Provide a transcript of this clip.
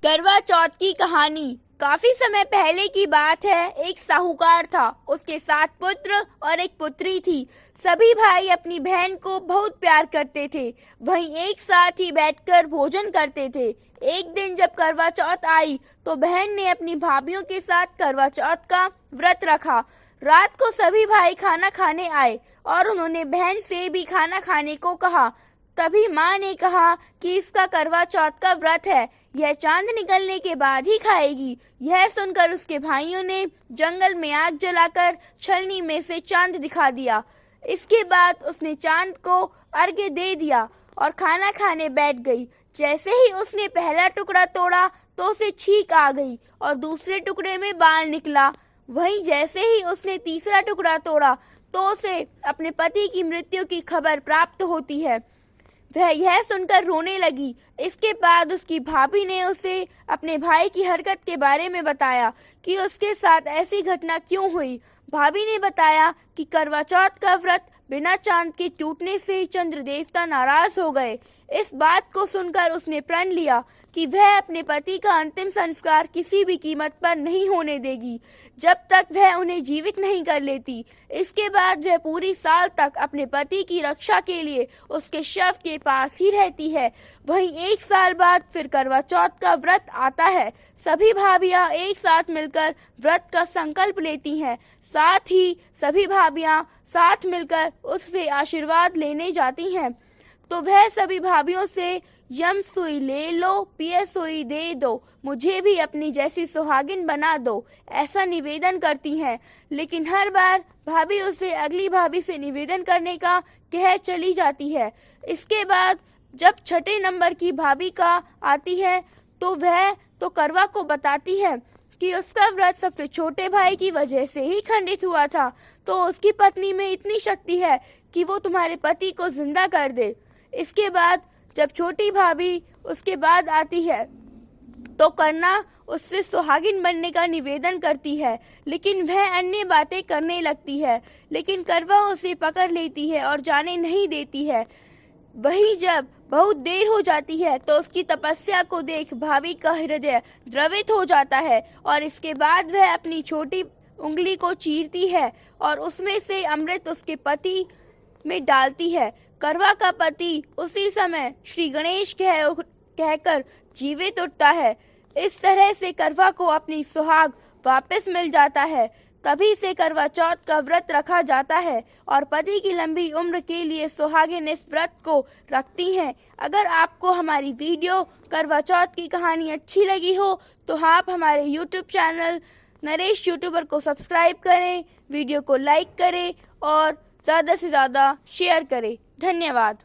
करवा चौथ की कहानी काफी समय पहले की बात है। एक साहूकार था, उसके 7 पुत्र और एक पुत्री थी। सभी भाई अपनी बहन को बहुत प्यार करते थे, वहीं एक साथ ही बैठकर भोजन करते थे। एक दिन जब करवा चौथ आई तो बहन ने अपनी भाभीियों के साथ करवा चौथ का व्रत रखा। रात को सभी भाई खाना खाने आए और उन्होंने बहन से भी खाना खाने को कहा। तभी माँ ने कहा कि इसका करवा चौथ का व्रत है, यह चांद निकलने के बाद ही खाएगी। यह सुनकर उसके भाइयों ने जंगल में आग जलाकर छलनी में से चांद दिखा दिया। इसके बाद उसने चांद को अर्घ्य दे दिया और खाना खाने बैठ गई। जैसे ही उसने पहला टुकड़ा तोड़ा तो उसे छींक आ गई और दूसरे टुकड़े में बाल निकला। वहीं जैसे ही उसने तीसरा टुकड़ा तोड़ा तो उसे अपने पति की मृत्यु की खबर प्राप्त होती है। वह यह सुनकर रोने लगी। इसके बाद उसकी भाभी ने उसे अपने भाई की हरकत के बारे में बताया कि उसके साथ ऐसी घटना क्यों हुई। भाभी ने बताया कि करवा चौथ का व्रत बिना चांद के टूटने से चंद्र देवता नाराज हो गए। इस बात को सुनकर उसने प्रण लिया कि वह अपने पति का अंतिम संस्कार किसी भी कीमत पर नहीं होने देगी जब तक वह उन्हें जीवित नहीं कर लेती। इसके बाद वह पूरी साल तक अपने पति की रक्षा के लिए उसके शव के पास ही रहती है। वहीं 1 साल बाद फिर करवा चौथ का व्रत आता है। सभी भाभियां एक साथ मिलकर व्रत का संकल्प लेती हैं। साथ ही सभी भाभियां साथ मिलकर उससे आशीर्वाद लेने जाती हैं। तो वह सभी भाभियों से यम सुई ले लो, पिय सुई दे दो, मुझे भी अपनी जैसी सुहागिन बना दो, ऐसा निवेदन करती हैं। लेकिन हर बार भाभी उसे अगली भाभी से निवेदन करने का कह चली जाती है। इसके बाद जब 6ठे नंबर की भाभी का आती है तो वह तो करवा को बताती है कि उसका व्रत सबसे छोटे भाई की वजह से ही खंडित हुआ था। तो उसकी पत्नी में इतनी शक्ति है कि वो तुम्हारे पति को जिंदा कर दे। इसके बाद जब छोटी भाभी उसके बाद आती है तो करना उससे सुहागिन बनने का निवेदन करती है, लेकिन वह अन्य बातें करने लगती है। लेकिन करवा उसे पकड़ लेती है और जाने नहीं देती है। वहीं जब बहुत देर हो जाती है तो उसकी तपस्या को देख भाभी का हृदय द्रवित हो जाता है और इसके बाद वह अपनी छोटी उंगली को चीरती है और उसमें से अमृत उसके पति में डालती है। करवा का पति उसी समय श्री गणेश कहकर जीवित उठता है। इस तरह से करवा को अपनी सुहाग वापस मिल जाता है। तभी से करवा चौथ का व्रत रखा जाता है और पति की लंबी उम्र के लिए सुहागिन इस व्रत को रखती हैं। अगर आपको हमारी वीडियो करवा चौथ की कहानी अच्छी लगी हो तो आप हमारे YouTube चैनल नरेश यूट्यूबर को सब्सक्राइब करें, वीडियो को लाइक करें और ज़्यादा से ज़्यादा शेयर करें। धन्यवाद।